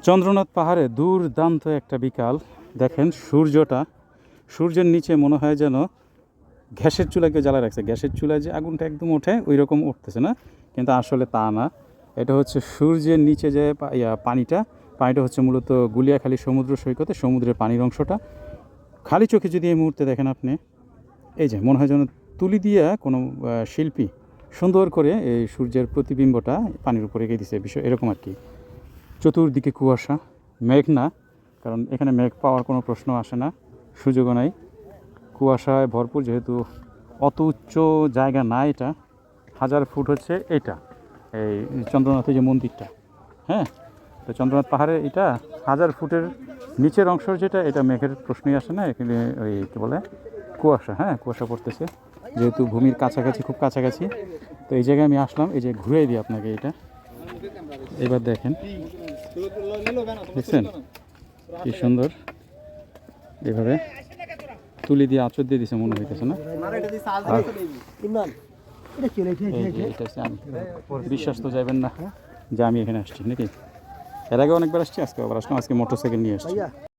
চন্দ্রনাথ পাহাড়ে দুর্দান্ত একটা বিকাল। দেখেন সূর্যের নিচে মনে হয় যেন গ্যাসের চুলাকে জ্বালা রাখছে। গ্যাসের চুলায় যে আগুনটা একদম ওঠে ওই রকম উঠতেছে না, কিন্তু আসলে তা না। এটা হচ্ছে সূর্যের নিচে যে পানিটা হচ্ছে মূলত গুলিয়াখালী সমুদ্র সৈকতে সমুদ্রের পানির অংশটা। খালি চোখে যদি এই মুহূর্তে দেখেন আপনি, এই যে মনে হয় যেন তুলি দিয়ে কোনো শিল্পী সুন্দর করে এই সূর্যের প্রতিবিম্বটা পানির উপরে এঁকে দিছে, বিষয় এরকম আর কি। চতুর্দিকে কুয়াশা, মেঘ না, কারণ এখানে মেঘ পাওয়ার কোনো প্রশ্ন আসে না, সুযোগও নাই। কুয়াশায় ভরপুর, যেহেতু অত উচ্চ জায়গা না, এটা 1000 ফুট হচ্ছে এটা, এই চন্দ্রনাথের যে মন্দিরটা। হ্যাঁ, তো চন্দ্রনাথ পাহাড়ে এটা 1000 ফুটের নিচের অংশ যেটা, এটা মেঘের প্রশ্নই আসে না। এখানে ওই কী বলে কুয়াশা, হ্যাঁ কুয়াশা পড়তেছে, যেহেতু ভূমির কাছাকাছি, খুব কাছাকাছি। তো এই জায়গায় আমি আসলাম, এই যে ঘুরে দিই আপনাকে এটা। এবার দেখেন, দেখছেন কি সুন্দর, এভাবে তুলি দিয়ে আঁচড় দিয়ে দিছে মনে হইতেছে না। বিশ্বাস তো যাবেন না যে আমি এখানে আসছি নাকি। এর আগে অনেকবার আসছি, আজকে আবার আসলাম। আজকে মোটরসাইকেল নিয়ে আসছি।